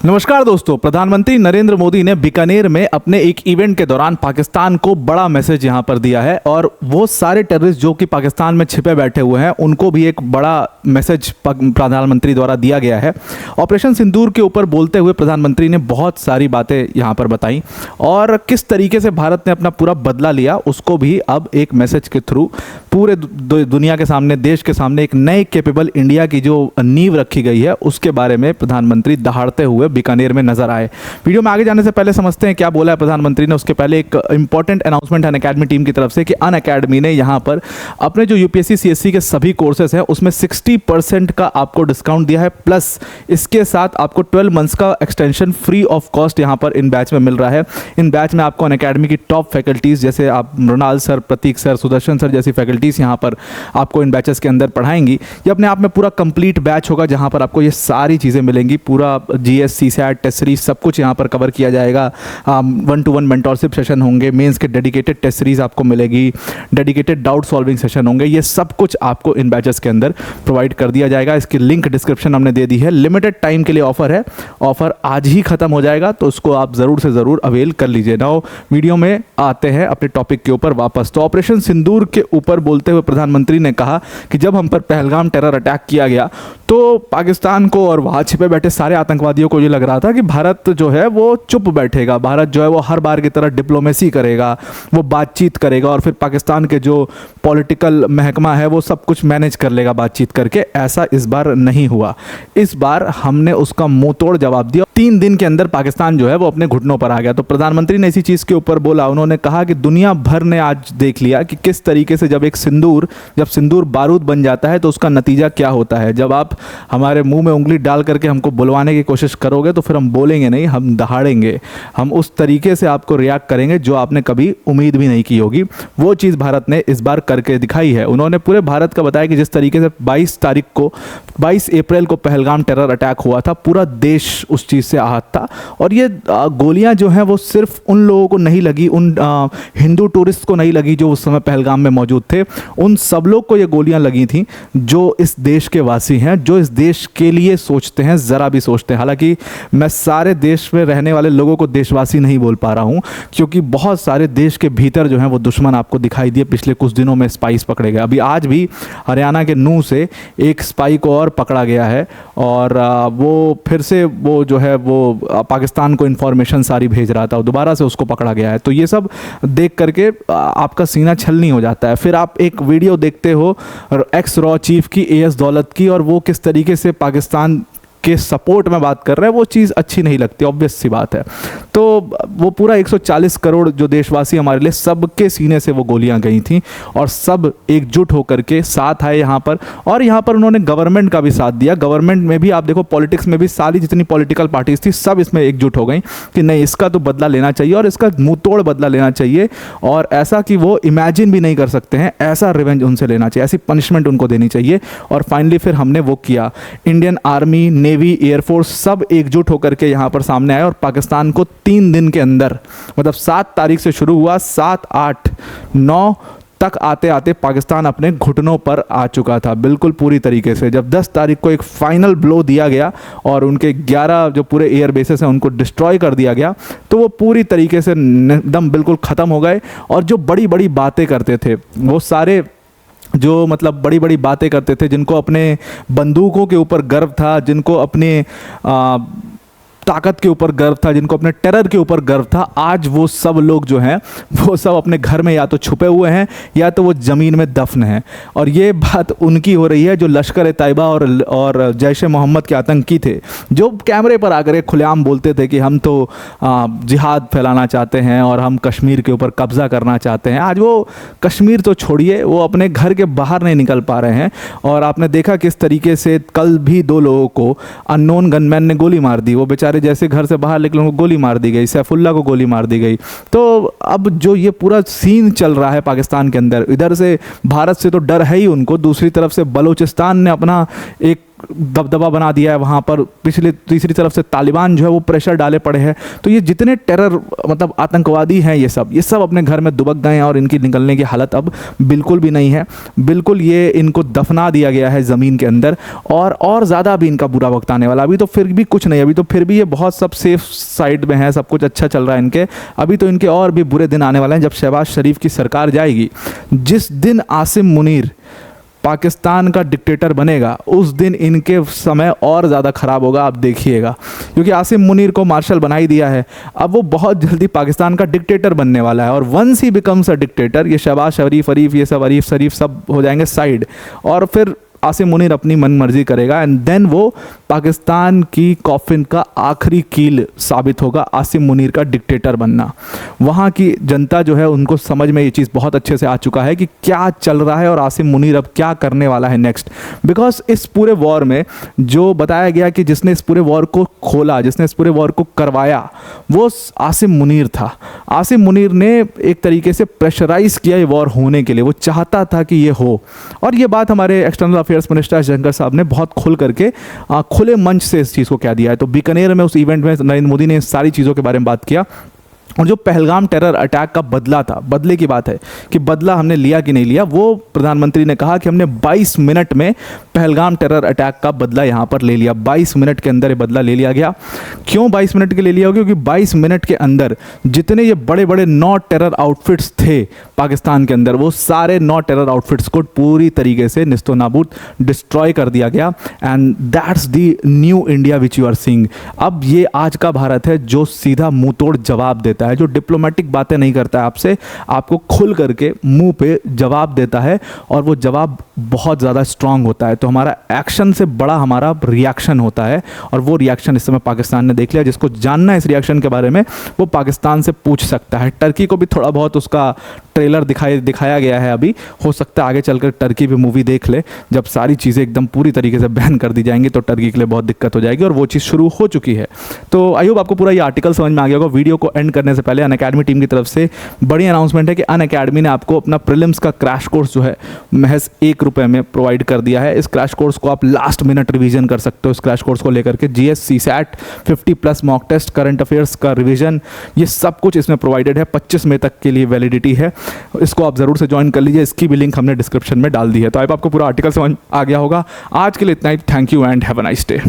नमस्कार दोस्तों, प्रधानमंत्री नरेंद्र मोदी ने बीकानेर में अपने एक इवेंट के दौरान पाकिस्तान को बड़ा मैसेज यहां पर दिया है और वो सारे टेररिस्ट जो कि पाकिस्तान में छिपे बैठे हुए हैं उनको भी एक बड़ा मैसेज प्रधानमंत्री द्वारा दिया गया है। ऑपरेशन सिंदूर के ऊपर बोलते हुए प्रधानमंत्री ने बहुत सारी बातें यहां पर बताई और किस तरीके से भारत ने अपना पूरा बदला लिया उसको भी अब एक मैसेज के थ्रू पूरे दुनिया के सामने, देश के सामने एक नए कैपेबल इंडिया की जो नींव रखी गई है उसके बारे में प्रधानमंत्री दहाड़ते हुए बीकानेर में नजर आए। वीडियो में आगे जाने से पहले समझते हैं क्या बोला है प्रधानमंत्री ने। उसके पहले एक इंपॉर्टेंट अनाउंसमेंट है अनअकैडमी टीम की तरफ से कि अनअकैडमी ने यहां पर अपने जो यूपीएससी सीएससी के सभी कोर्सेज हैं उसमें 60% का आपको डिस्काउंट दिया है, प्लस इसके साथ आपको 12 मंथ्स का एक्सटेंशन फ्री ऑफ कॉस्ट यहां पर इन बैच में मिल रहा है। इन बैच में आपको अनअकैडमी की टॉप फैकल्टीज जैसे आप मृणाल सर, प्रतीक सर, सुदर्शन सर जैसी फैकल्टीज यहां पर आपको इन बैचेस के अंदर पढ़ाएंगी। ये अपने आप में पूरा कंप्लीट बैच होगा जहां पर आपको ये सारी चीजें मिलेंगी। पूरा जीएस, सीसैट, टेस्ट सीरीज सब कुछ यहाँ पर कवर किया जाएगा। 1-to-1 मेंटोरशिप सेशन होंगे, मेंस के डेडिकेटेड टेस्ट सीरीज आपको मिलेगी, डेडिकेटेड डाउट सॉल्विंग सेशन होंगे। ये सब कुछ आपको इन बैचेस के अंदर प्रोवाइड कर दिया जाएगा। इसकी लिंक डिस्क्रिप्शन हमने दे दी है। लिमिटेड टाइम के लिए ऑफर है, ऑफर आज ही खत्म हो जाएगा तो उसको आप ज़रूर से ज़रूर अवेल कर लीजिए। नाउ वीडियो में आते हैं अपने टॉपिक के ऊपर वापस। तो ऑपरेशन सिंदूर के ऊपर बोलते हुए प्रधानमंत्री ने कहा कि जब हम पर पहलगाम टेरर अटैक किया गया तो पाकिस्तान को और वहाँ छिपे बैठे सारे आतंकवादियों को ये लग रहा था कि भारत जो है वो चुप बैठेगा, भारत जो है वो हर बार की तरह डिप्लोमेसी करेगा, वो बातचीत करेगा और फिर पाकिस्तान के जो पॉलिटिकल महकमा है वो सब कुछ मैनेज कर लेगा बातचीत करके। ऐसा इस बार नहीं हुआ। इस बार हमने उसका मुंह तोड़ जवाब दिया। 3 दिन के अंदर पाकिस्तान जो है वो अपने घुटनों पर आ गया। तो प्रधानमंत्री ने इसी चीज़ के ऊपर बोला, उन्होंने कहा कि दुनिया भर ने आज देख लिया कि किस तरीके से जब सिंदूर बारूद बन जाता है तो उसका नतीजा क्या होता है। जब आप हमारे मुंह में उंगली डाल करके हमको बुलवाने की कोशिश करोगे तो फिर हम बोलेंगे नहीं, हम दहाड़ेंगे, हम उस तरीके से आपको रिएक्ट करेंगे जो आपने कभी उम्मीद भी नहीं की होगी। वो चीज़ भारत ने इस बार करके दिखाई है। उन्होंने पूरे भारत का बताया कि जिस तरीके से 22 अप्रैल को पहलगाम टेरर अटैक हुआ था, पूरा देश उस चीज़ से आहत था और ये गोलियां जो हैं वो सिर्फ उन लोगों को नहीं लगी, उन हिंदू टूरिस्ट को नहीं लगी जो उस समय पहलगाम में मौजूद थे। उन सब लोग को ये गोलियां लगी थी जो इस देश के वासी हैं, जो इस देश के लिए सोचते हैं, ज़रा भी सोचते हैं। हालांकि मैं सारे देश में रहने वाले लोगों को देशवासी नहीं बोल पा रहा हूं क्योंकि बहुत सारे देश के भीतर जो हैं वो दुश्मन आपको दिखाई दिए। पिछले कुछ दिनों में स्पाइस पकड़े गए। अभी आज भी हरियाणा के नूह से एक स्पाई को और पकड़ा गया है और वो फिर से वो जो है वो पाकिस्तान को इन्फॉर्मेशन सारी भेज रहा था और दोबारा से उसको पकड़ा गया है। तो ये सब देख करके आपका सीना छलनी हो जाता है। फिर आप एक वीडियो देखते हो एक्स रॉ चीफ की, एएस दौलत की, और वो किस तरीके से पाकिस्तान के सपोर्ट में बात कर रहे हैं। वो चीज़ अच्छी नहीं लगती, ऑब्वियस सी बात है। तो वो पूरा 140 करोड़ जो देशवासी हमारे लिए, सबके सीने से वो गोलियां गई थी और सब एकजुट होकर के साथ आए यहाँ पर। और यहाँ पर उन्होंने गवर्नमेंट का भी साथ दिया। गवर्नमेंट में भी आप देखो, पॉलिटिक्स में भी सारी जितनी पॉलिटिकल पार्टीज थी सब इसमें एकजुट हो गई कि नहीं, इसका तो बदला लेना चाहिए और इसका मुंह तोड़ बदला लेना चाहिए और ऐसा कि वो इमेजिन भी नहीं कर सकते हैं, ऐसा रिवेंज उनसे लेना चाहिए, ऐसी पनिशमेंट उनको देनी चाहिए। और फाइनली फिर हमने वो किया। इंडियन आर्मी, नेवी, एयरफोर्स सब एकजुट होकर के यहाँ पर सामने आए और पाकिस्तान को 3 दिन के अंदर, मतलब 7 तारीख से शुरू हुआ, 7, 8, 9 तक आते आते पाकिस्तान अपने घुटनों पर आ चुका था बिल्कुल पूरी तरीके से। जब 10 तारीख को एक फाइनल ब्लो दिया गया और उनके 11 जो पूरे एयर बेसेस हैं उनको डिस्ट्रॉय कर दिया गया तो वो पूरी तरीके से एकदम बिल्कुल ख़त्म हो गए। और जो बड़ी बड़ी बातें करते थे वो सारे, जो मतलब बड़ी बड़ी बातें करते थे, जिनको अपने बंदूकों के ऊपर गर्व था, जिनको अपने ताकत के ऊपर गर्व था, जिनको अपने टेरर के ऊपर गर्व था, आज वो सब लोग जो हैं वो सब अपने घर में या तो छुपे हुए हैं या तो वो ज़मीन में दफन हैं। और ये बात उनकी हो रही है जो लश्कर ए तैयबा और जैश ए मोहम्मद के आतंकी थे, जो कैमरे पर आकर खुलेआम बोलते थे कि हम तो जिहाद फैलाना चाहते हैं और हम कश्मीर के ऊपर कब्ज़ा करना चाहते हैं। आज वो कश्मीर तो छोड़िए, वो अपने घर के बाहर नहीं निकल पा रहे हैं। और आपने देखा किस तरीके से कल भी 2 लोगों को अननोन गनमैन ने गोली मार दी। वो बेचारे जैसे घर से बाहर निकले उनको गोली मार दी गई, सैफुल्ला को गोली मार दी गई। तो अब जो ये पूरा सीन चल रहा है पाकिस्तान के अंदर, इधर से भारत से तो डर है ही उनको, दूसरी तरफ से बलूचिस्तान ने अपना एक दबदबा बना दिया है वहाँ पर, पिछले तीसरी तरफ से तालिबान जो है वो प्रेशर डाले पड़े हैं। तो ये जितने टेरर मतलब आतंकवादी हैं ये सब अपने घर में दुबक गए हैं और इनकी निकलने की हालत अब बिल्कुल भी नहीं है। बिल्कुल ये इनको दफना दिया गया है ज़मीन के अंदर, और ज़्यादा अभी इनका बुरा वक्त आने वाला। अभी तो फिर भी कुछ नहीं, अभी तो फिर भी ये बहुत सब सेफ साइड में है, सब कुछ अच्छा चल रहा है इनके। अभी तो इनके और भी बुरे दिन आने वाले हैं जब शहबाज शरीफ की सरकार जाएगी। जिस दिन आसिम मुनीर पाकिस्तान का डिक्टेटर बनेगा उस दिन इनके समय और ज़्यादा ख़राब होगा, आप देखिएगा। क्योंकि आसिम मुनीर को मार्शल बना ही दिया है, अब वो बहुत जल्दी पाकिस्तान का डिक्टेटर बनने वाला है। और once he becomes a dictator, ये शहबाज शरीफ ये सब अरीफ शरीफ सब हो जाएंगे साइड, और फिर आसिम मुनीर अपनी मन मर्जी करेगा एंड देन वो पाकिस्तान की कॉफिन का आखिरी कील साबित होगा आसिम मुनीर का डिक्टेटर बनना। वहाँ की जनता जो है उनको समझ में ये चीज़ बहुत अच्छे से आ चुका है कि क्या चल रहा है और आसिम मुनीर अब क्या करने वाला है नेक्स्ट। बिकॉज इस पूरे वॉर में जो बताया गया कि जिसने इस पूरे वॉर को खोला, जिसने इस पूरे वॉर को करवाया, वो आसिम मुनीर था। आसिम मुनीर ने एक तरीके से प्रेशराइज किया ये वॉर होने के लिए, वो चाहता था कि ये हो। और ये बात हमारे एक्सटर्नल अफेयर्स मिनिस्टर जयशंकर साहब ने बहुत खुल करके खुले मंच से इस चीज़ को कह दिया है। तो बीकानेर में उस इवेंट में नरेंद्र मोदी ने सारी चीज़ों के बारे में बात किया। और जो पहलगाम टेरर अटैक का बदला था, बदले की बात है कि बदला हमने लिया कि नहीं लिया, वो प्रधानमंत्री ने कहा कि हमने 22 मिनट में पहलगाम टेरर अटैक का बदला यहाँ पर ले लिया। 22 मिनट के अंदर ये बदला ले लिया गया। क्यों 22 मिनट के ले लिया? क्योंकि 22 मिनट के अंदर जितने ये बड़े बड़े 9 टेरर आउटफिट्स थे पाकिस्तान के अंदर, वो सारे 9 टेरर आउटफिट्स को पूरी तरीके से निस्तो नाबूद डिस्ट्रॉय कर दिया गया। And that's the new India which you are seeing. अब ये आज का भारत है जो सीधा मुंह तोड़ जवाब देता है, जो डिप्लोमेटिक बातें नहीं करता है आपसे, आपको खुल करके मुंह पे जवाब देता है, और वो जवाब बहुत ज़्यादा स्ट्रांग होता है। तो हमारा एक्शन से बड़ा हमारा रिएक्शन होता है, और वो रिएक्शन इस समय पाकिस्तान ने देख लिया। जिसको जानना है इस रिएक्शन के बारे में वो पाकिस्तान से पूछ सकता है। टर्की को भी थोड़ा बहुत उसका ट्रेलर दिखाया गया है, अभी हो सकता है आगे चलकर टर्की भी मूवी देख ले। जब सारी चीज़ें एकदम पूरी तरीके से बैन कर दी जाएंगी तो टर्की के लिए बहुत दिक्कत हो जाएगी, और वो चीज़ शुरू हो चुकी है। तो आई होप आपको पूरा ये आर्टिकल समझ में आ गया होगा। वीडियो को एंड करने से पहले अनअकैडमी टीम की तरफ से बड़ी अनाउंसमेंट है कि अनअकैडमी ने आपको अपना प्रीलिम्स का क्रैश कोर्स जो है महज ₹1 में प्रोवाइड कर दिया है। इस क्रैश कोर्स को आप लास्ट मिनट रिवीजन कर सकते हो। इस क्रैश कोर्स को लेकर के GS, CSAT, 50+ mock test, current affairs का रिवीजन, ये सब कुछ इसमें प्रोवाइडेड है। 25 मई तक के लिए वैलिडिटी है। इसको आप ज़रूर से ज्वाइन कर लीजिए। इसकी भी लिंक हमने डिस्क्रिप्शन में डाल दी है। तो अब आपको पूरा आर्टिकल समझ आ गया होगा। आज के लिए इतना ही। Thank you and have a nice day.